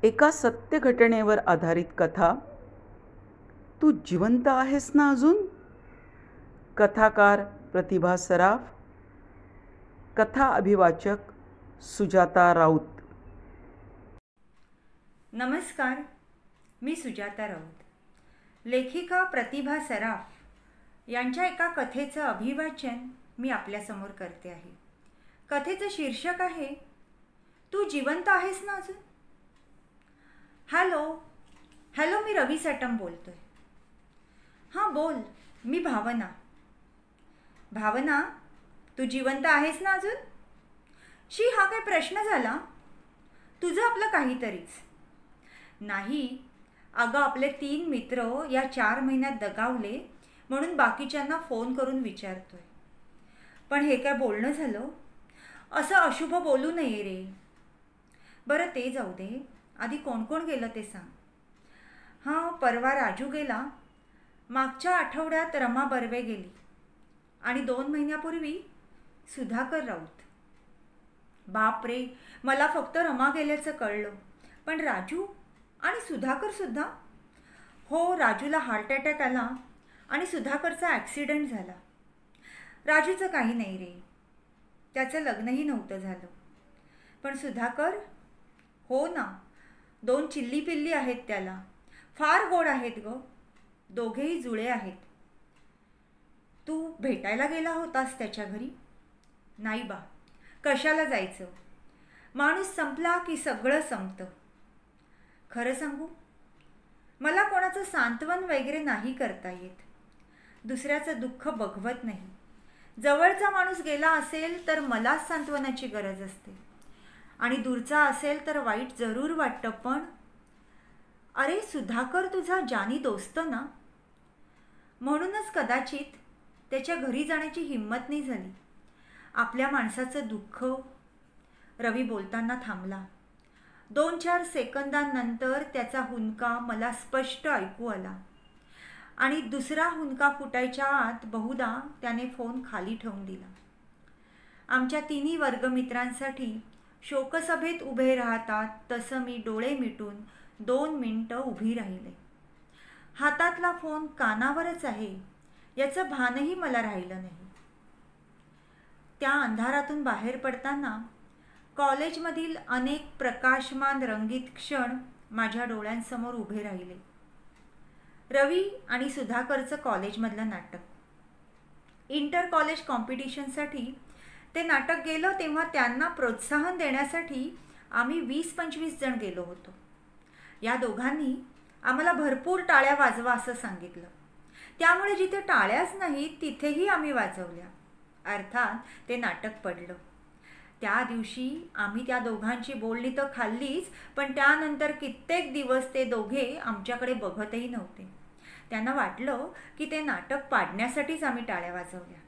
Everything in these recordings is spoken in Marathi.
एका सत्य घटनेवर आधारित कथा. तू जिवंत आहेस ना अजून? कथाकार प्रतिभा सराफ. कथा अभिवाचक सुजाता राऊत. नमस्कार, मी सुजाता राऊत. लेखिका प्रतिभा सराफ यांच्या एका कथेचं अभिवाचन मी आपल्यासमोर करते आहे. कथेचं शीर्षक आहे, तू जिवंत आहेस ना अजून? हॅलो, मी रवी सटम बोलतोय. हां बोल, मी भावना. भावना, तू जिवंत आहेस ना अजून? शी, हा काय प्रश्न झाला? तुझं आपलं काहीतरीच. नाही, अगं आपले 3 मित्र या 4 महिन्यात दगावले म्हणून बाकीच्यांना फोन करून विचारतोय. पण हे काय बोलणं झालं? असं अशुभ बोलू नये रे. बरं ते जाऊ दे, आधी कोण कोण गेलं ते सांग. हां, परवा राजू गेला. मागच्या आठवड्यात रमा बर्वे गेली. आणि 2 महिन्यापूर्वी सुधाकर राऊत. बाप रे, मला फक्त रमा गेल्याचं कळलं. पण राजू आणि सुधाकर सुद्धा? हो, राजूला हार्ट अटॅक आला आणि सुधाकरचा ॲक्सिडेंट झाला. राजूचं काही नाही रे, त्याचं लग्नही नव्हतं झालं. पण सुधाकर? हो ना, 2 चिल्ली पिल्ली आहेत त्याला. फार गोड आहेत ग, दोघेही जुळे आहेत. तू भेटायला गेला होतास त्याच्या घरी? नाही बा, कशाला जायचं? माणूस संपला की सगळं संपतं. खरं सांगू, मला कोणाचं सांत्वन वगैरे नाही करता येत. दुसऱ्याचं दुःख बघवत नाही. जवळचा माणूस गेला असेल तर मलाच सांत्वनाची गरज असते. आणि दूरचा असेल तर वाईट जरूर वाटतं. पण अरे, सुधाकर तुझा जानी दोस्त ना. म्हणूनच कदाचित त्याच्या घरी जाण्याची हिंमत नाही झाली. आपल्या माणसाचं दुःख. रवी बोलताना थांबला. 2-4 सेकंदांनंतर त्याचा हुंदका मला स्पष्ट ऐकू आला. आणि दुसरा हुंदका फुटायच्या आत बहुधा त्याने फोन खाली ठेवून दिला. आमच्या 3 वर्गमित्रांसाठी शोकसभेत उभे राहतात तसं मी डोळे मिटून 2 मिनिटं उभी राहिले. हातातला फोन कानावरच आहे याचं भानही मला राहिलं नाही. त्या अंधारातून बाहेर पडताना कॉलेजमधील अनेक प्रकाशमान रंगीत क्षण माझ्या डोळ्यांसमोर उभे राहिले. रवी आणि सुधाकरचं कॉलेजमधलं नाटक. इंटर कॉलेज कॉम्पिटिशनसाठी ते नाटक गेलं तेव्हा त्यांना प्रोत्साहन देण्यासाठी आम्ही 20-25 जण गेलो होतो. या दोघांनी आम्हाला भरपूर टाळ्या वाजवा असं सांगितलं. त्यामुळे जिथे टाळ्याच नाहीत तिथेही आम्ही वाजवल्या. अर्थात ते नाटक पडलं. त्या दिवशी आम्ही त्या दोघांची बोलणी तर खाल्लीच, पण त्यानंतर कित्येक दिवस ते दोघे आमच्याकडे बघतही नव्हते. त्यांना वाटलं की ते नाटक पाडण्यासाठीच आम्ही टाळ्या वाजवल्या.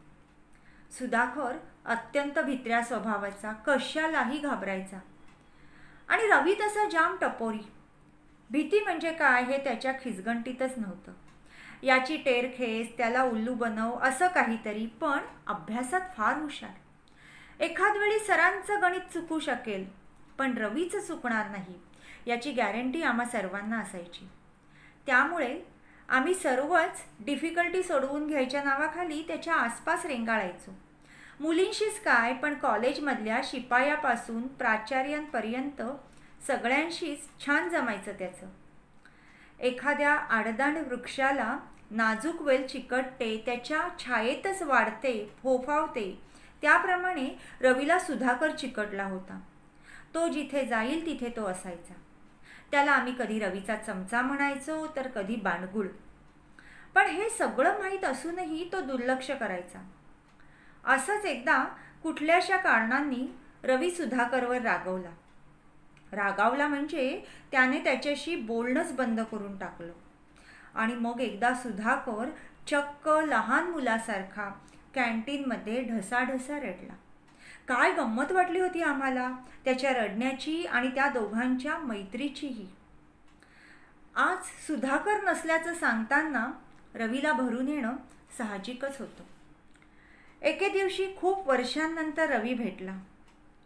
सुधाकर अत्यंत भित्र्या स्वभावाचा, कशालाही घाबरायचा. आणि रवी तसा जाम टपोरी. भीती म्हणजे काय हे त्याच्या खिजगंटीतच नव्हतं. याची टेरखेस, त्याला उल्लू बनव असं काहीतरी, पण अभ्यासात फार हुशार. एखाद वेळी सरांचं गणित चुकू शकेल, पण रवीचं चुकणार नाही याची गॅरंटी आम्हा सर्वांना असायची. त्यामुळे आम्ही सर्वच डिफिकल्टी सोडवून घ्यायच्या नावाखाली त्याच्या आसपास रेंगाळायचो. मुलींशीच काय, पण कॉलेजमधल्या शिपायापासून प्राचार्यांपर्यंत सगळ्यांशीच छान जमायचं त्याचं. एखाद्या आडदांड वृक्षाला नाजूक वेल चिकटते, त्याच्या छायेतच वाढते, फोफावते, त्याप्रमाणे रवीला सुधाकर चिकटला होता. तो जिथे जाईल तिथे तो असायचा. त्याला आम्ही कधी रवीचा चमचा म्हणायचो तर कधी बाणगुळ. पण हे सगळं माहीत असूनही तो दुर्लक्ष करायचा. असंच एकदा कुठल्याशा कारणांनी रवी सुधाकरवर रागावला म्हणजे त्याने त्याच्याशी बोलणंच बंद करून टाकलं. आणि मग एकदा सुधाकर चक्क लहान मुलासारखा कॅन्टीनमध्ये ढसाढसा रडला. काय गंमत वाटली होती आम्हाला त्याच्या रडण्याची आणि त्या दोघांच्या मैत्रीचीही. आज सुधाकर नसल्याचं सांगताना रवीला भरून येणं साहजिकच होतं. एके दिवशी खूप वर्षांनंतर रवी भेटला.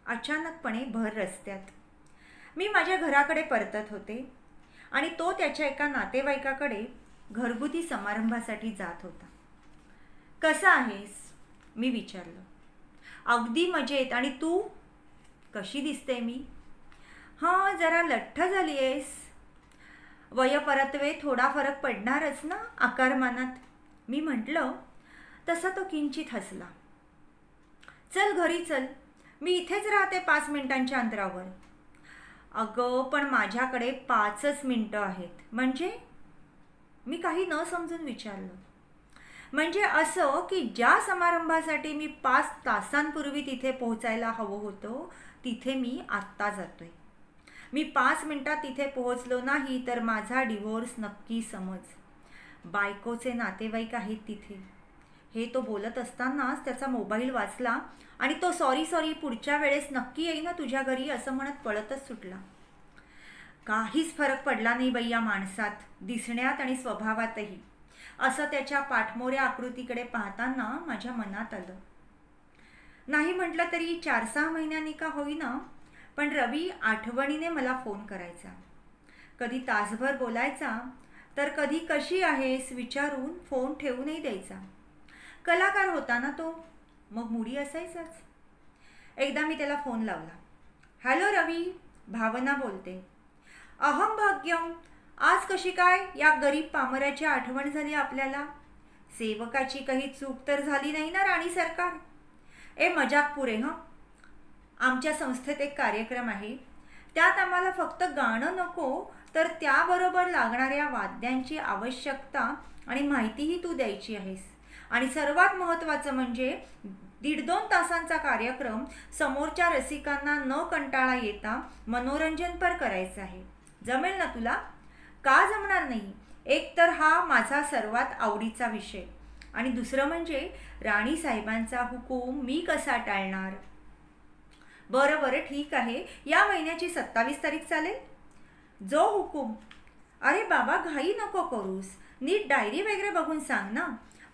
अचानकपणे भर रस्त्यात. मी माझ्या घराकडे परतत होते आणि तो त्याच्या एका नातेवाईकाकडे घरगुती समारंभासाठी जात होता. कसा आहेस? मी विचारलं. अगदी मजेत. आणि तू? कशी दिसते मी? हां, जरा लठ्ठ झाली आहेस. वयपरत्वे थोडा फरक पडणारच ना आकारमानात, मी म्हटलं. तसा तो किंचित हसला. चल घरी चल, मी इथेच राहते 5 मिनिटांच्या अंतरावर. अगं पण माझ्याकडे 5च मिनिटं आहेत. म्हणजे? मी काही न समजून विचारलं. म्हणजे असं की ज्या समारंभासाठी मी 5 तासांपूर्वी तिथे पोहोचायला हवं होतं तिथे मी आत्ता जातोय. मी 5 मिनिटात तिथे पोहोचलो नाही तर माझा डिव्होर्स नक्की समज. बायकोचे नातेवाईक आहेत तिथे. हे तो बोलत असतानाच त्याचा मोबाईल वाजला आणि तो सॉरी पुढच्या वेळेस नक्की येई ना तुझ्या घरी असं म्हणत पळतच सुटला. काहीच फरक पडला नाही बाई या माणसात, दिसण्यात आणि स्वभावातही, असं त्याच्या पाठमोऱ्या आकृतीकडे पाहताना माझ्या मनात आलं. नाही म्हटलं तरी 4-6 महिन्यांनी का होईना, पण रवी आठवणीने मला फोन करायचा. कधी तासभर बोलायचा तर कधी कशी आहेस विचारून फोन ठेवूनही द्यायचा. कलाकार होता ना तो, मग मुडी असायचाच. एकदा मी त्याला फोन लावला. हॅलो रवी, भावना बोलते. अहम भाग्यम, आज कशी काय या गरीब पामराची आठवण झाली आपल्याला? सेवकाची काही चूक तर झाली नाही ना राणी सरकार? मजाक पुरे हं. आमच्या संस्थेत एक कार्यक्रम आहे, त्यात आम्हाला फक्त गाणं नको तर त्याबरोबर लागणाऱ्या वाद्यांची आवश्यकता आणि माहितीही तू द्यायची आहेस. आणि सर्वात महत्त्वाचं म्हणजे 1.5-2 तासांचा कार्यक्रम समोरच्या रसिकांना न कंटाळा येता मनोरंजनपर करायचं आहे. जमेल ना तुला? का जमणार नाही? एक तर हा माझा सर्वात आवडीचा विषय आणि दुसरं म्हणजे राणी साहेबांचा हुकूम मी कसा टाळणार? बरं ठीक आहे, या महिन्याची 27 तारीख चालेल? जो हुकूम. अरे बाबा घाई नको करूस, नीट डायरी वगैरे बघून सांग ना.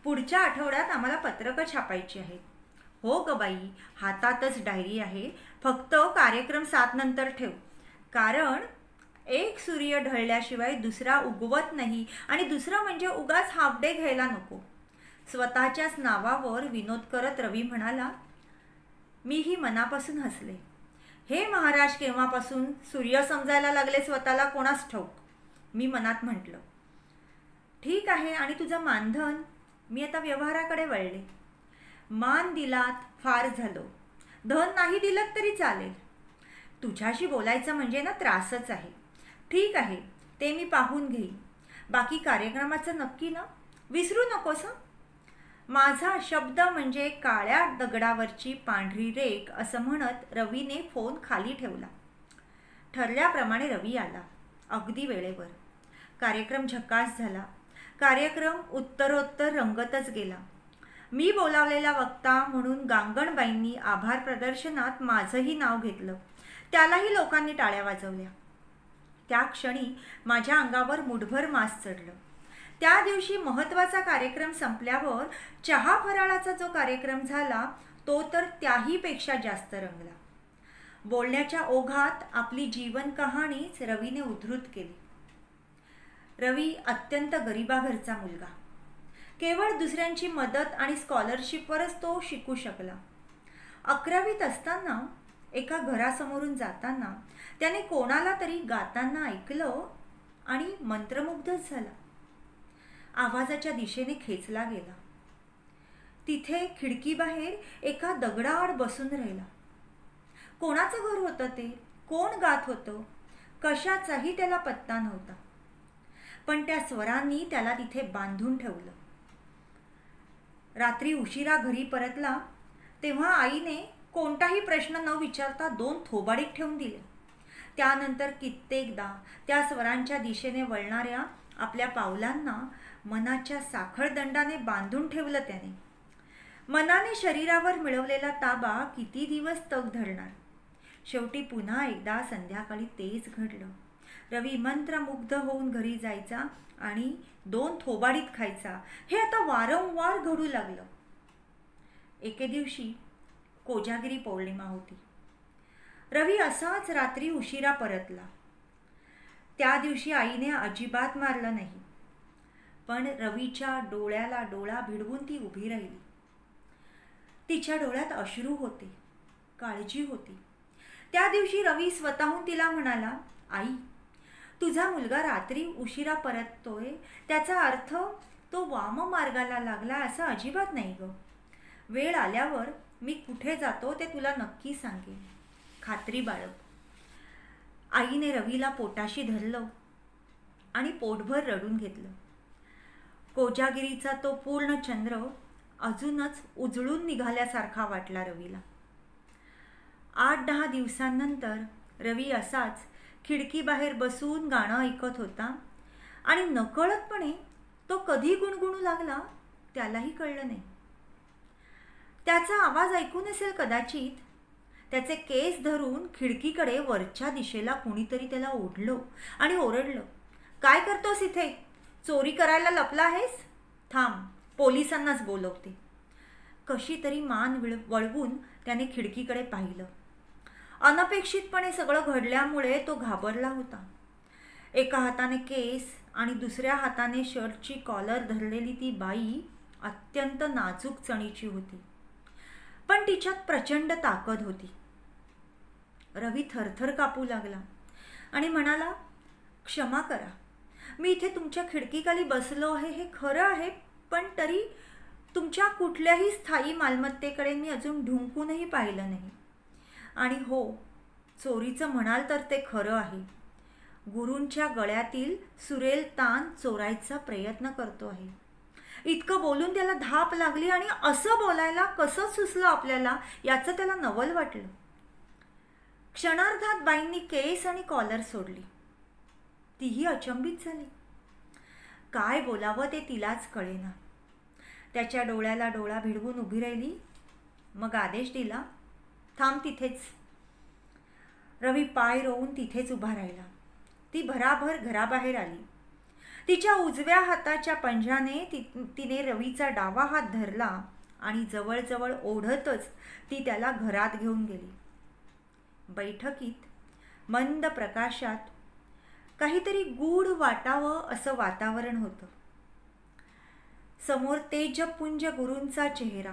पुढच्या आठवड्यात आम्हाला पत्रकं छापायची आहेत. हो ग बाई, हातातच डायरी आहे. फक्त कार्यक्रम 7 नंतर ठेव, कारण एक सूर्य ढळल्याशिवाय दुसरा उगवत नाही. आणि दुसरं म्हणजे उगाच हाफ डे घ्यायला नको. स्वतःच्याच नावावर विनोद करत रवी म्हणाला. मीही मनापासून हसले. हे महाराज केव्हापासून सूर्य समजायला लागले स्वतःला कोणास ठाऊक, मी मनात म्हटलं. ठीक आहे, आणि तुझं मानधन? मी आता व्यवहाराकडे वळले. मान दिलात फार झालं, धन नाही दिलं तरी चालेल. तुझ्याशी बोलायचं म्हणजे ना त्रासच आहे. ठीक आहे, ते मी पाहून घेईन. बाकी कार्यक्रमाचं नक्की ना? विसरू नकोस हं. माझा शब्द म्हणजे काळ्या दगडावरची पांढरी रेघ असं म्हणत रवीने फोन खाली ठेवला. ठरल्याप्रमाणे रवी आला, अगदी वेळेवर. कार्यक्रम झकास झाला. कार्यक्रम उत्तरोत्तर रंगतच गेला. मी बोलावलेला वक्ता म्हणून गांगणबाईंनी आभार प्रदर्शनात माझंही नाव घेतलं. त्यालाही लोकांनी टाळ्या वाजवल्या. त्या क्षणी माझ्या अंगावर मुठभर मास चढलं. त्या दिवशी महत्त्वाचा कार्यक्रम संपल्यावर चहा फराळाचा जो कार्यक्रम झाला तो तर त्याहीपेक्षा जास्त रंगला. बोलण्याच्या ओघात आपली जीवन कहाणीच रवीने उद्धृत केली. रवी अत्यंत गरिबाघरचा मुलगा. केवळ दुसऱ्यांची मदत आणि स्कॉलरशिपवरच तो शिकू शकला. 11वीत असताना एका घरासमोरून जाताना त्याने कोणाला तरी गाताना ऐकलं आणि मंत्रमुग्धच झाला. आवाजाच्या दिशेने खेचला गेला. तिथे खिडकीबाहेर एका दगडाआड बसून राहिला. कोणाचं घर होतं ते? कोण गात होतं? कशाचाही त्याला पत्ता नव्हता. पण त्या स्वरांनी त्याला तिथे बांधून ठेवलं. रात्री उशिरा घरी परतला तेव्हा आईने कोणताही प्रश्न न विचारता 2 थोबाडीत ठेवून दिले. त्यानंतर कित्येकदा त्या स्वरांच्या दिशेने वळणाऱ्या आपल्या पावलांना मनाच्या साखळदंडाने बांधून ठेवलं त्याने. मनाने शरीरावर मिळवलेला ताबा किती दिवस तग धरणार? शेवटी पुन्हा एकदा संध्याकाळी तेच घडलं. रवी मंत्रमुग्ध होऊन घरी जायचा आणि 2 थोबाडीत खायचा. हे आता वारंवार घडू लागलं. एके दिवशी कोजागिरी पौर्णिमा होती. रवी असाच रात्री उशिरा परतला. त्या दिवशी आईने अजिबात मारलं नाही, पण रवीच्या डोळ्याला डोळा भिडवून ती उभी राहिली. तिच्या डोळ्यात अश्रू होते, काळजी होती. त्या दिवशी रवी स्वतःहून तिला म्हणाला, आई, तुझा मुलगा रात्री उशिरा परततोय त्याचा अर्थ तो वाम मार्गाला लागला असं अजिबात नाही ग. वेळ आल्यावर मी कुठे जातो ते तुला नक्की सांगेन, खात्री बाळग. आईने रवीला पोटाशी धरलं आणि पोटभर रडून घेतलं. कोजागिरीचा तो पूर्ण चंद्र अजूनच उजळून निघाल्यासारखा वाटला रवीला. 8-10 दिवसांनंतर रवी असाच खिडकीबाहेर बसून गाणं ऐकत होता आणि नकळतपणे तो कधी गुणगुणू लागला त्यालाही कळलं नाही. त्याचा आवाज ऐकू नसेल कदाचित. त्याचे केस धरून खिडकीकडे वरच्या दिशेला कुणीतरी त्याला ओढलं आणि ओरडलं, काय करतोस इथे? चोरी करायला लपला आहेस? थांब, पोलिसांनाच बोलवते. कशी तरी मान वळवून त्याने खिडकीकडे पाहिलं. अनपेक्षितपणे सगळं घडल्यामुळे तो घाबरला होता. एका हाताने केस आणि दुसऱ्या हाताने शर्टची कॉलर धरलेली ती बाई अत्यंत नाजूक चणीची होती, पण तिच्यात प्रचंड ताकद होती. रवी थरथर कापू लागला आणि म्हणाला, क्षमा करा, मी इथे तुमच्या खिडकीखाली बसलो आहे हे खरं आहे, पण तरी तुमच्या कुठल्याही स्थायी मालमत्तेकडे मी अजून ढुंकूनही पाहिलं नाही. आणि हो, चोरीचं म्हणाल तर ते खरं आहे. गुरूंच्या गळ्यातील सुरेल तान चोरायचा प्रयत्न करतो आहे. इतकं बोलून त्याला धाप लागली आणि असं बोलायला कसं सुचलं आपल्याला याचं त्याला नवल वाटलं. क्षणार्धात बाईंनी केस आणि कॉलर सोडली. तीही अचंबित झाली. काय बोलावं ते तिलाच कळेना. त्याच्या डोळ्याला डोळा भिडवून उभी राहिली. मग आदेश दिला, थांब तिथेच. रवी पाय रोवून तिथेच उभा राहिला. ती भराभर घराबाहेर आली. तिच्या उजव्या हाताच्या पंजाने तिने रवीचा डावा हात धरला आणि जवळजवळ ओढतच ती त्याला घरात घेऊन गेली. बैठकीत मंद प्रकाशात काहीतरी गूढ वाटावं असं वातावरण होतं. समोर तेजपुंज गुरूंचा चेहरा,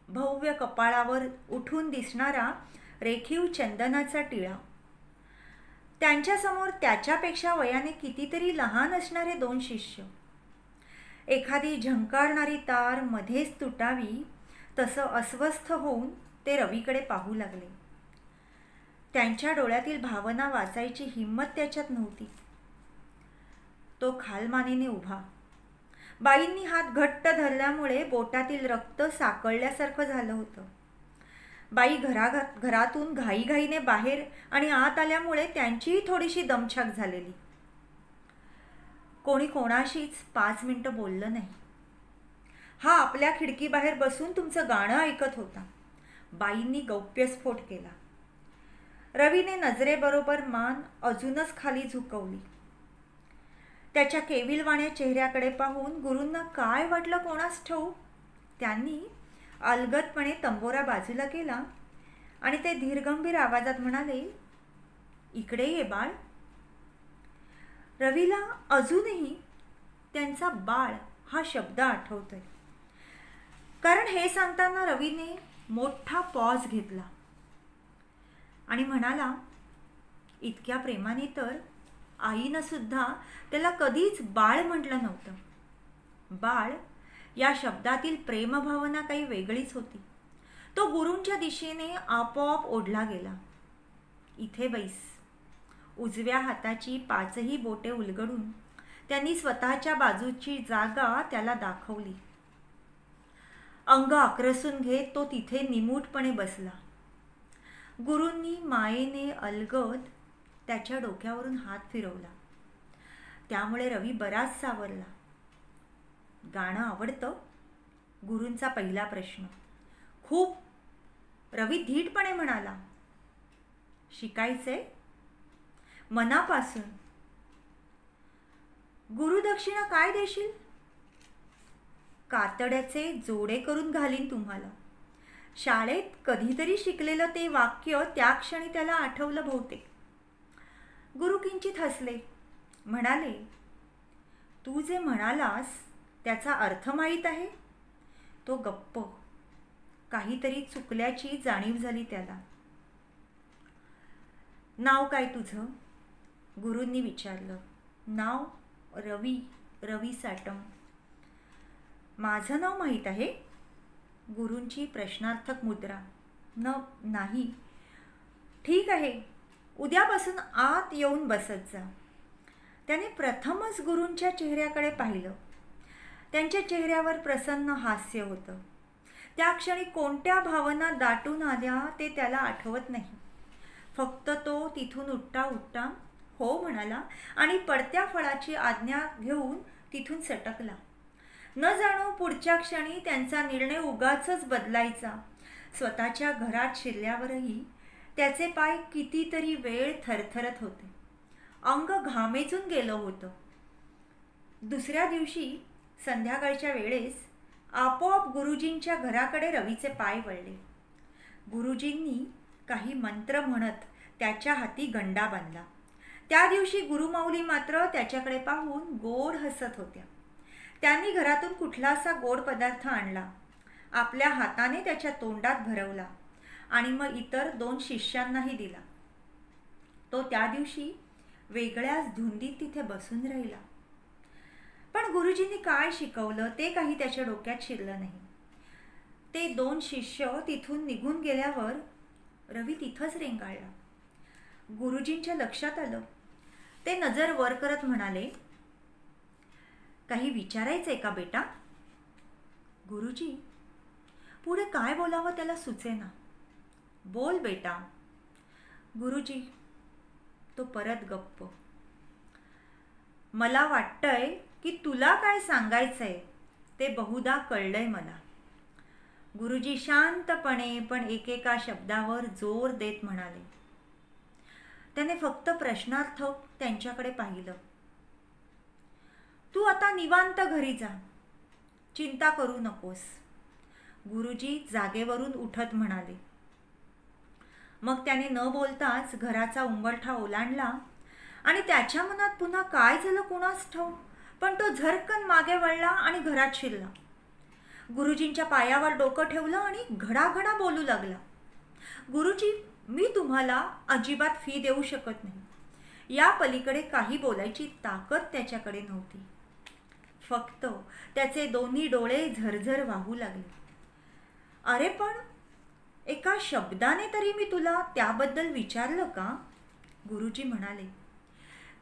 भव्य कपाळावर उठून दिसणारा रेखीव चंदनाचा टिळा, त्यांच्यासमोर त्याच्यापेक्षा वयाने कितीतरी लहान असणारे 2 शिष्य. एखादी झंकारणारी तार मध्येच तुटावी तसं अस्वस्थ होऊन ते रवीकडे पाहू लागले. त्यांच्या डोळ्यातील भावना वाचायची हिंमत त्याच्यात नव्हती. तो खालमानेने उभा. बाईंनी हात घट्ट धरल्यामुळे बोटातील रक्त साकळल्यासारखं झालं होतं. बाई घरातून घाईघाईने बाहेर आणि आत आल्यामुळे त्यांचीही थोडीशी दमछाक झालेली. कोणी कोणाशीच 5 मिनिटं बोललं नाही. हा आपल्या खिडकीबाहेर बसून तुमचं गाणं ऐकत होता. बाईंनी गौप्यस्फोट केला. रवीने नजरेबरोबर मान अजूनच खाली झुकवली. त्याच्या केविलवाण्या चेहऱ्याकडे पाहून गुरूंना काय वाटलं कोणास ठाऊक. त्यांनी अलगदपणे तंबोरा बाजूला केला आणि ते धीरगंभीर आवाजात म्हणाले, इकडे ये बाळ. रवीला अजूनही त्यांचा बाळ हा शब्द आठवतोय. कारण हे सांगताना रवीने मोठा पॉज घेतला आणि म्हणाला, इतक्या प्रेमाने तर आईनं सुद्धा त्याला कधीच बाळ म्हटलं नव्हतं. बाळ या शब्दातील प्रेमभावना काही वेगळीच होती. तो गुरूंच्या दिशेने आपोआप ओढला गेला. इथे बैस. उजव्या हाताची 5ही बोटे उलगडून त्यांनी स्वतःच्या बाजूची जागा त्याला दाखवली. अंग आक्रसून घेत तो तिथे निमूटपणे बसला. गुरूंनी मायेने अलगद त्याच्या डोक्यावरून हात फिरवला. त्यामुळे रवी बराच सावरला. गाणं आवडतं? गुरूंचा पहिला प्रश्न. खूप. रवी धीटपणे म्हणाला. शिकायचंय? मनापासून. गुरुदक्षिणा काय देशील? कातड्याचे जोडे करून घालीन तुम्हाला. शाळेत कधीतरी शिकलेलं ते वाक्य त्या क्षणी त्याला आठवलं बहुतेक. गुरु किंचित हसले, म्हणाले, तू जे म्हणालास त्याचा अर्थ माहीत आहे? तो गप्प. काहीतरी चुकल्याची जाणीव झाली त्याला. नाव काय तुझं? गुरूंनी विचारलं. नाव रवी, रवी सॅटम. माझं नाव माहीत आहे? गुरूंची प्रश्नार्थक मुद्रा. नाही. ठीक आहे, उद्यापासून आत येऊन बसत जा. त्याने प्रथमच गुरूंच्या चेहऱ्याकडे पाहिलं. त्यांच्या चेहऱ्यावर प्रसन्न हास्य होतं. त्या क्षणी कोणत्या भावना दाटून आल्या ते त्याला आठवत नाही. फक्त तो तिथून उठता उठता हो म्हणाला आणि पडत्या फळाची आज्ञा घेऊन तिथून सटकला. न जाणो पुढच्या क्षणी त्यांचा निर्णय उगाचच बदलायचा. स्वतःच्या घरात शिरल्यावरही त्याचे पाय कितीतरी वेळ थरथरत होते. अंग घामेजून गेलं होतं. दुसऱ्या दिवशी संध्याकाळच्या वेळेस आपोआप गुरुजींच्या घराकडे रवीचे पाय वळले. गुरुजींनी काही मंत्र म्हणत त्याच्या हाती गंडा बांधला. त्या दिवशी गुरुमाऊली मात्र त्याच्याकडे पाहून गोड हसत होत्या. त्यांनी घरातून कुठलासा गोड पदार्थ आणला, आपल्या हाताने त्याच्या तोंडात भरवला आणि मग इतर 2 शिष्यांनाही दिला. तो त्या दिवशी वेगळ्याच धुंदीत तिथे बसून राहिला. पण गुरुजींनी काय शिकवलं ते काही त्याच्या डोक्यात शिरलं नाही. ते 2 शिष्य तिथून निघून गेल्यावर रवी तिथंच रेंगाळला. गुरुजींच्या लक्षात आलं. ते नजर वर करत म्हणाले, काही विचारायचंय का बेटा? गुरुजी, पुढे काय बोलावं त्याला सुचेना. बोल बेटा. गुरुजी. तो परत गप्प. मला वाटतंय की तुला काय सांगायचंय ते बहुधा कळलंय मला. गुरुजी शांतपणे पण एकेका शब्दावर जोर देत म्हणाले. त्याने फक्त प्रश्नार्थक त्यांच्याकडे पाहिलं. तू आता निवांत घरी जा, चिंता करू नकोस. गुरुजी जागेवरून उठत म्हणाले. मग त्याने न बोलताच घराचा उंबरठा ओलांडला आणि त्याच्या मनात पुन्हा काय झालं कुणास ठाऊक, पण तो झरकन मागे वळला आणि घरात शिरला. गुरुजींच्या पायावर डोकं ठेवलं आणि घडाघडा बोलू लागला. गुरुजी, मी तुम्हाला अजिबात फी देऊ शकत नाही. या पलीकडे काही बोलायची ताकद त्याच्याकडे नव्हती. फक्त त्याचे दोन्ही डोळे झरझर वाहू लागले. अरे पण एका शब्दाने तरी मी तुला त्याबद्दल विचारलं का? गुरुजी म्हणाले.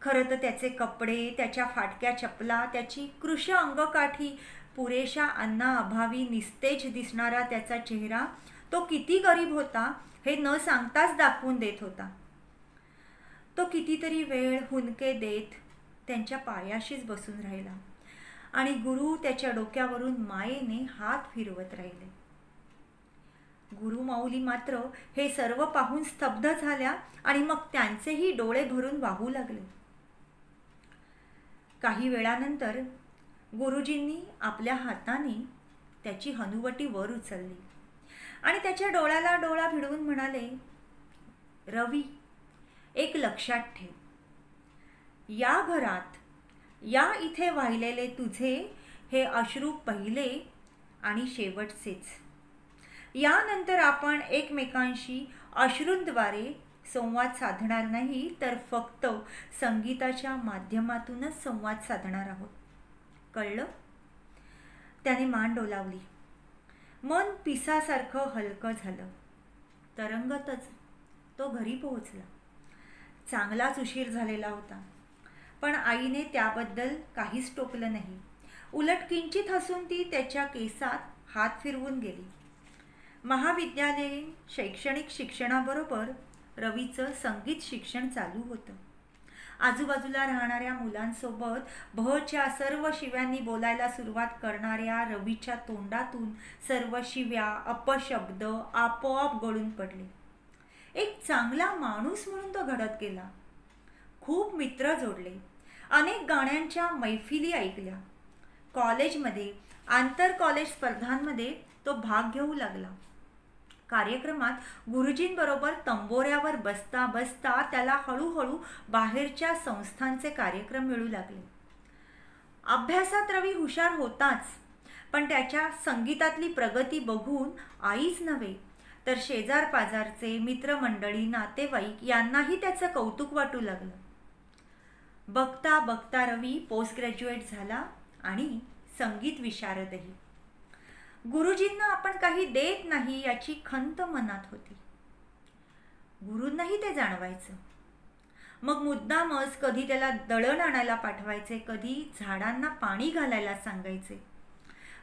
खरं तर त्याचे कपडे, त्याच्या फाटक्या चपला, त्याची कृश अंगकाठी, पुरेशा अन्नाअभावी निस्तेज दिसणारा त्याचा चेहरा, तो किती गरीब होता हे न सांगताच दाखवून देत होता. तो कितीतरी वेळ हुंदके देत त्यांच्या पायाशीच बसून राहिला आणि गुरु त्याच्या डोक्यावरून मायेने हात फिरवत राहिले. गुरुमाऊली मात्र हे सर्व पाहून स्तब्ध झाल्या आणि मग त्यांचेही डोळे भरून वाहू लागले. काही वेळानंतर गुरुजींनी आपल्या हाताने त्याची हनुवटी वर उचलली आणि त्याच्या डोळ्याला डोळा भिडवून म्हणाले, रवी, एक लक्षात ठेव. या घरात, या इथे वाहिलेले तुझे हे अश्रू पहिले आणि शेवटचेच. यानंतर आपण एकमेकांशी अश्रूंद्वारे संवाद साधणार नाही, तर फक्त संगीताच्या माध्यमातूनच संवाद साधणार आहोत. कळलं? त्याने मान डोलावली. मन पिसासारखं हलकं झालं. तरंगतच तो घरी पोहोचला. चांगलाच उशीर झालेला होता, पण आईने त्याबद्दल काहीच टोकलं नाही. उलट किंचित हसून ती त्याच्या केसात हात फिरवून गेली. महाविद्यालयीन शैक्षणिक शिक्षणाबरोबर रवीचं संगीत शिक्षण चालू होतं. आजूबाजूला राहणाऱ्या मुलांसोबत बहच्या सर्व शिव्यांनी बोलायला सुरुवात करणाऱ्या रवीच्या तोंडातून सर्व शिव्या, अपशब्द आपोआप गळून पडले. एक चांगला माणूस म्हणून तो घडत गेला. खूप मित्र जोडले. अनेक गाण्यांच्या मैफिली ऐकल्या. कॉलेजमध्ये आंतर कॉलेज स्पर्धांमध्ये तो भाग घेऊ लागला. कार्यक्रमात गुरुजींबरोबर तंबोऱ्यावर बसता बसता त्याला हळूहळू बाहेरच्या संस्थांचे कार्यक्रम मिळू लागले. अभ्यासात रवी हुशार होताच, पण त्याच्या संगीतातली प्रगती बघून आईच नव्हे तर शेजार पाजारचे मित्रमंडळी, नातेवाईक यांनाही त्याचं कौतुक वाटू लागलं. बघता बघता रवी पोस्ट ग्रॅज्युएट झाला आणि संगीत विशारदही. गुरुजींना आपण काही देत नाही याची खंत मनात होती. गुरूंनाही ते जाणवायचं. मग मुद्दामच कधी त्याला दळण आणायला पाठवायचे, कधी झाडांना पाणी घालायला सांगायचे.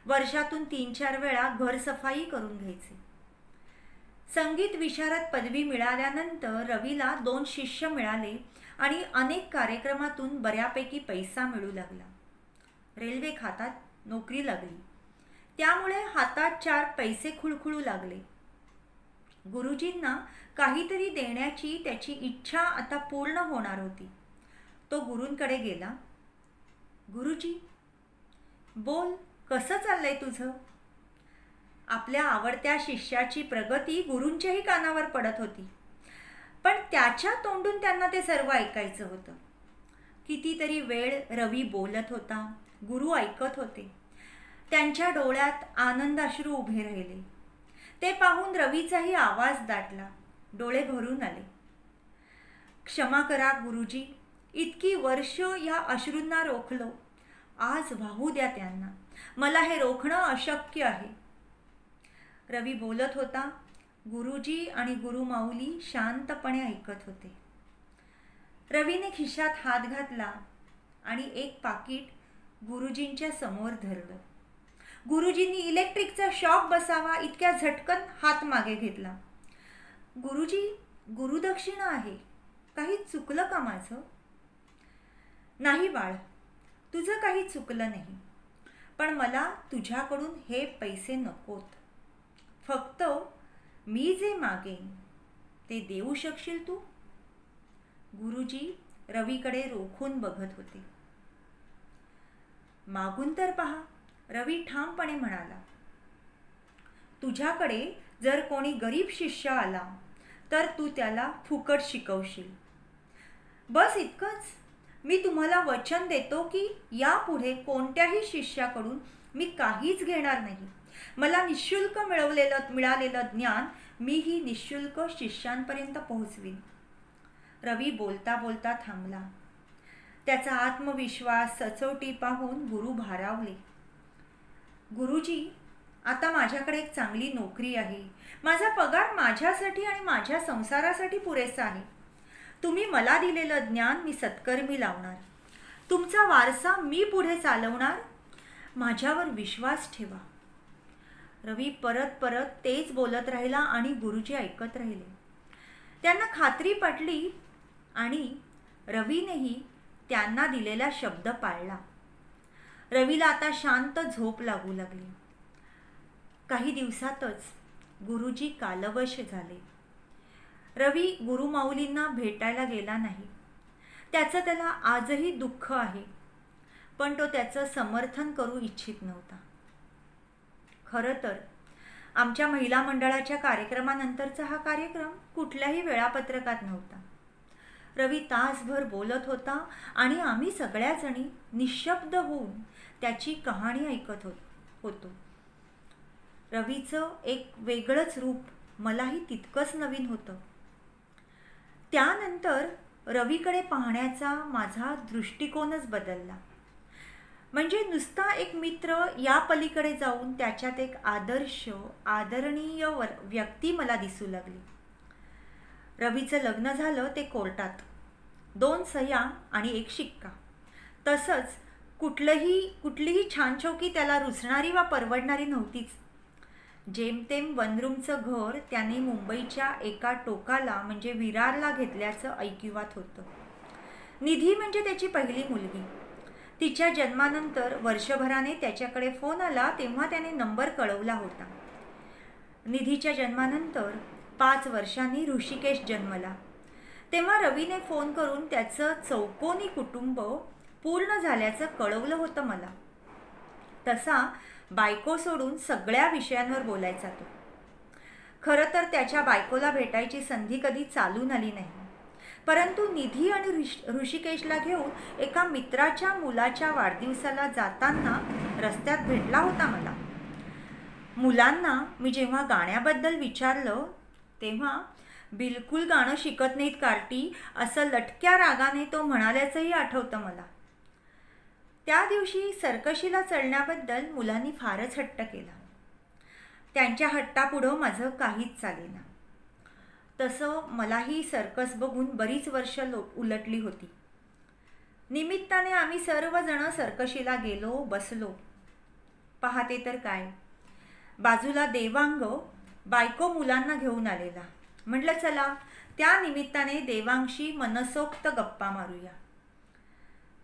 वर्षातून 3-4 वेळा घरसफाई करून घ्यायचे. संगीत विशारद पदवी मिळाल्यानंतर रवीला 2 शिष्य मिळाले आणि अनेक कार्यक्रमातून बऱ्यापैकी पैसा मिळू लागला. रेल्वे खात्यात नोकरी लागली, त्यामुळे हातात 4 पैसे खुळखुळू लागले. गुरुजींना काहीतरी देण्याची त्याची इच्छा आता पूर्ण होणार होती. तो गुरूंकडे गेला. गुरुजी, बोल, कसं चाललंय तुझं? आपल्या आवडत्या शिष्याची प्रगती गुरूंच्याही कानावर पडत होती, पण त्याच्या तोंडून त्यांना ते सर्व ऐकायचं होतं. कितीतरी वेळ रवी बोलत होता, गुरु ऐकत होते. त्यांच्या डोळ्यात आनंदाश्रू उभे राहिले. ते पाहून रवीचाही आवाज दाटला, डोळे भरून आले. क्षमा करा गुरुजी, इतकी वर्ष या अश्रूंना रोखलो. आज वाहू द्या त्यांना, मला हे रोखणं अशक्य आहे. रवी बोलत होता. गुरुजी आणि गुरुमाऊली शांतपणे ऐकत होते. रवीने खिशात हात घातला आणि एक पाकिट गुरुजींच्या समोर धरलं. गुरुजींनी इलेक्ट्रिकचा शॉक बसावा इतक्या झटकन हात मागे घेतला. गुरुजी, गुरुदक्षिणा आहे, काही चुकलं का माझं? नाही बाळ, तुझं काही चुकलं नाही, पण मला तुझ्याकडून हे पैसे नकोत. फक्त मी जे मागेन ते देऊ शकशील तू? गुरुजी रवीकडे रोखून बघत होते. मागून तर पहा, रवी ठामपणे म्हणाला. तुझ्याकडे जर कोणी गरीब शिष्य आला तर तू त्याला फुकट शिकवशील. बस इतकंच. मी तुम्हाला वचन देतो की यापुढे कोणत्याही शिष्याकडून मी काहीच घेणार नाही. मला निःशुल्क मिळालेलं ज्ञान मीही निःशुल्क शिष्यांपर्यंत पोहोचवीन. रवी बोलता बोलता थांबला. त्याचा आत्मविश्वास सचोटी पाहून गुरु भारावले. गुरुजी, आता माझ्याकडे एक चांगली नोकरी आहे. माझा पगार माझ्यासाठी आणि माझ्या संसारासाठी पुरेसा आहे. तुम्ही मला दिलेलं ज्ञान मी सत्कर्मी लावणार. तुमचा वारसा मी पुढे चालवणार. माझ्यावर विश्वास ठेवा. रवी परत परत तेच बोलत राहिला आणि गुरुजी ऐकत राहिले. त्यांना खात्री पटली आणि रवीनेही त्यांना दिलेला शब्द पाळला. रवीला आता शांत झोप लागू लागली. काही दिवसातच गुरुजी कालवश झाले. रवी गुरुमाऊलींना भेटायला गेला नाही. त्याचं त्याला आजही दुःख आहे, पण तो त्याचं समर्थन करू इच्छित नव्हता. खरं तर आमच्या महिला मंडळाच्या कार्यक्रमानंतरचा हा कार्यक्रम कुठल्याही वेळापत्रकात नव्हता. रवी तासभर बोलत होता आणि आम्ही सगळ्याजणी निशब्द होऊन त्याची कहाणी ऐकत होतो. रवीचं एक वेगळंच रूप मलाही तितकंच नवीन होतं. त्यानंतर रवीकडे पाहण्याचा माझा दृष्टिकोनच बदलला. म्हणजे नुसता एक मित्र या पलीकडे जाऊन त्याच्यात एक आदर्श, आदरणीय व्यक्ती मला दिसू लागली. रवीचं लग्न झालं ते कोर्टात. 2 सह्या आणि 1 शिक्का. तसंच कुठलीही छानछोकी त्याला रुचणारी वा परवडणारी नव्हतीच. जेमतेम 1 रूमचं घर त्याने मुंबईच्या एका टोकाला म्हणजे विरारला घेतल्याचं ऐकिवात होतं. निधी म्हणजे त्याची पहिली मुलगी. तिच्या जन्मानंतर वर्षभराने त्याच्याकडे फोन आला तेव्हा त्याने नंबर कळवला होता. निधीच्या जन्मानंतर 5 वर्षांनी ऋषिकेश जन्मला. तेव्हा रवीने फोन करून त्याचं चौकोनी कुटुंब पूर्ण झाल्याचं कळवलं होतं मला. तसा बायको सोडून सगळ्या विषयांवर बोलायचा तो. खरं तर त्याच्या बायकोला भेटायची संधी कधी चालून आली नाही. परंतु निधी आणि ऋषिकेशला घेऊन एका मित्राच्या मुलाच्या वाढदिवसाला जाताना रस्त्यात भेटला होता मला. मुलांना मी जेव्हा गाण्याबद्दल विचारलं तेव्हा बिलकुल गाणं शिकत नाहीत कार्टी असं लटक्या रागाने तो म्हणाल्याचंही आठवतं मला. त्या दिवशी सर्कशीला चढण्याबद्दल मुलांनी फारच हट्ट केला. त्यांच्या हट्टापुढं माझं काहीच चालेना. तसं मलाही सर्कस बघून बरीच वर्ष उलटली होती. निमित्ताने आम्ही सर्वजण सर्कशीला गेलो, बसलो. पाहते तर काय, बाजूला देवांग बायको मुलांना घेऊन आलेला. म्हटलं चला त्या निमित्ताने देवांगशी मनसोक्त गप्पा मारूया.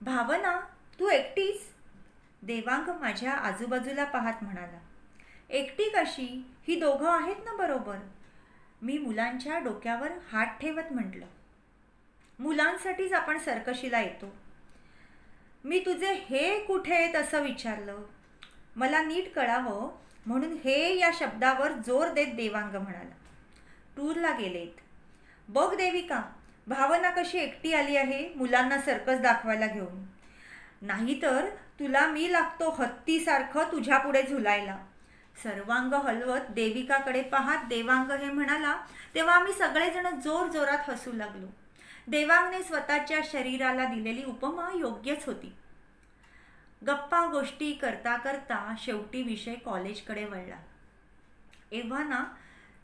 भावना, तू एकटीच? देवांग माझ्या आजूबाजूला पाहत म्हणाला. एकटी कशी? ही दोघं आहेत ना बरोबर. मी मुलांच्या डोक्यावर हात ठेवत म्हटलं. मुलांसाठीच आपण सर्कशीला येतो. मी तुझे हे कुठे आहेत असं विचारलं. मला नीट कळावं म्हणून हे या शब्दावर जोर देत देवांग म्हणाला. टूरला गेलेत. बघ देविका, भावना कशी एकटी आली आहे मुलांना सर्कस दाखवायला घेऊन. नाहीतर तुला मी लागतो हत्तीसारखं तुझ्या पुढे झुलायला. सर्वांग हलवत देविकाकडे पाहत देवांग हे म्हणाला तेव्हा आम्ही सगळेजण जोर जोरात हसू लागलो. देवांगने स्वतःच्या शरीराला दिलेली उपमा योग्यच होती. गप्पा गोष्टी करता करता शेवटी विषय कॉलेजकडे वळला. एव्हा ना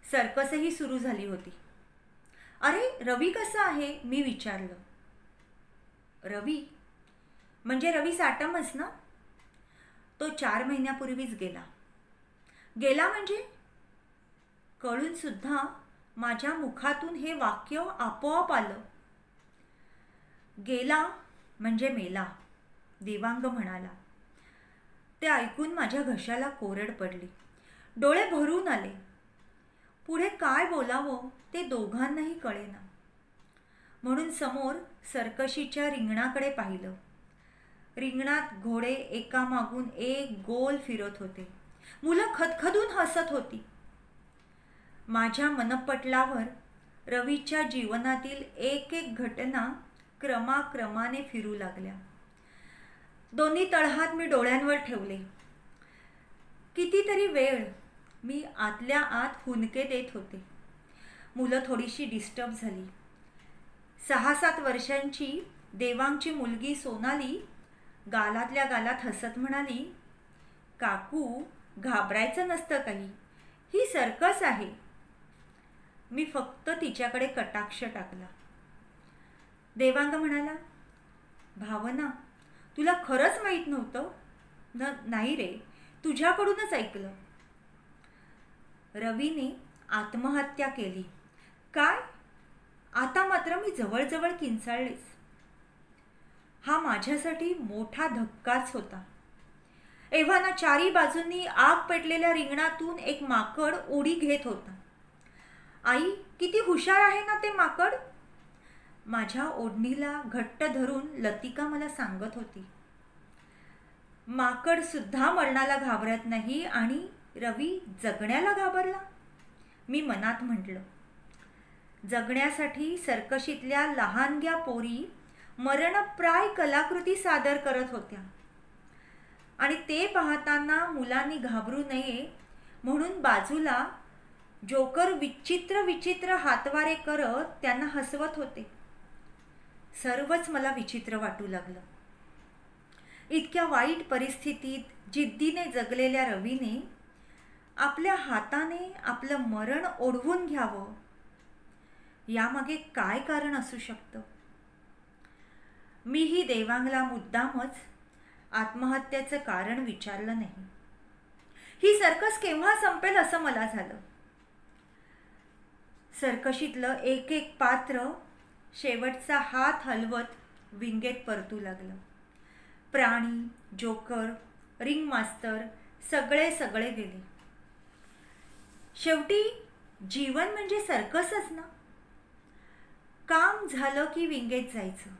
सर्कसही सुरू झाली होती. अरे रवी कसा आहे मी विचारलं. रवी म्हणजे रवी साटमच ना? तो 4 महिन्यापूर्वीच गेला. गेला म्हणजे? कळून सुद्धा माझ्या मुखातून हे वाक्य आपोआप आलं. गेला म्हणजे मेला, देवांग म्हणाला. ते ऐकून माझ्या घशाला कोरड पडली. डोळे भरून आले. पुढे काय बोलावं ते दोघांनाही कळेना. म्हणून समोर सर्कशीच्या रिंगणाकडे पाहिलं. रिंगणात घोडे एकामागून एक गोल फिरत होते. मुलं खदखदून हसत होती. माझ्या मनपटलावर रवीच्या जीवनातील एक एक घटना क्रमाक्रमाने फिरू लागल्या. दोन्ही तळहात मी डोळ्यांवर ठेवले. कितीतरी वेळ मी आतल्या आत हुंदके देत होते. मुलं थोडीशी डिस्टर्ब झाली. 6-7 वर्षांची देवांगची मुलगी सोनाली गालातल्या गालात हसत म्हणाली, काकू घाबरायचं नसतं काही, ही सर्कस आहे. मी फक्त तिच्याकडे कटाक्ष टाकला. देवांग म्हणाला, भावना तुला खरंच माहीत नव्हतं? नाही रे, तुझ्याकडूनच ऐकलं. रवीने आत्महत्या केली. काय? आता मात्र मी जवळजवळ किंचाळलेच. हा माझ्यासाठी मोठा धक्काच होता. एव्हाना 4ही बाजूंनी आग पेटलेल्या रिंगणातून एक माकड उडी घेत होता. आई, किती हुशार आहे ना ते माकड? माझ्या ओढणीला घट्ट धरून लतिका मला सांगत होती. माकड सुद्धा मरणाला घाबरत नाही आणि रवी जगण्याला घाबरला? मी मनात म्हटलं. जगण्यासाठी सर्कशीतल्या लहानग्या पोरी मरणप्राय कलाकृती सादर करत होत्या आणि ते पाहताना मुलांनी घाबरू नये म्हणून बाजूला जोकर विचित्र विचित्र हातवारे करत त्यांना हसवत होते. सर्वच मला विचित्र वाटू लागलं. इतक्या वाईट परिस्थितीत जिद्दीने जगलेल्या रवीने आपल्या हाताने आपलं मरण ओढवून घ्यावं, यामागे काय कारण असू शकतं? मीही देवांगला मुद्दामच आत्महत्येचं कारण विचारलं नाही. ही सर्कस केव्हा संपेल असं मला झालं. सर्कशीतलं एक एक पात्र शेवटचा हात हलवत विंगेत परतू लागलं. प्राणी, जोकर, रिंग मास्तर सगळे गेले. शेवटी जीवन म्हणजे सर्कसच ना. काम झालं की विंगेत जायचं.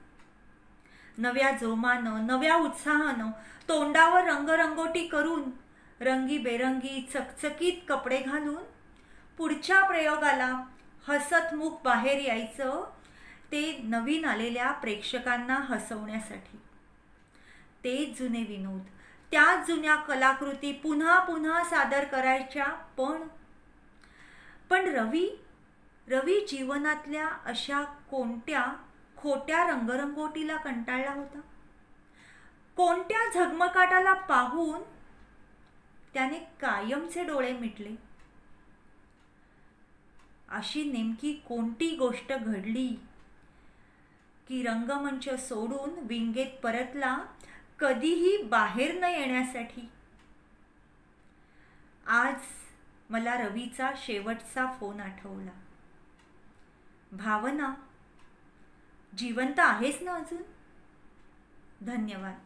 नव्या जोमानं, नव्या उत्साहानं तोंडावर रंगरंगोटी करून, रंगीबेरंगी चकचकीत कपडे घालून पुढच्या प्रयोगाला हसतमुख बाहेर यायचं, ते नवीन आलेल्या प्रेक्षकांना हसवण्यासाठी. तेच जुने विनोद, त्याच जुन्या कलाकृती पुन्हा पुन्हा सादर करायच्या. पण रवी जीवनातल्या अशा कोणत्या खोट्या रंगरंगोटीला कंटाळला होता? कोणत्या झगमगाटाला पाहून त्याने कायमचे डोळे मिटले? अशी नेमकी कोणती गोष्ट घडली की रंगमंच सोडून विंगेत परतला, कधीही बाहेर न येण्यासाठी? आज मला रवीचा शेवटचा फोन आठवला. भावना, जिवंत आहेस ना अजून? धन्यवाद.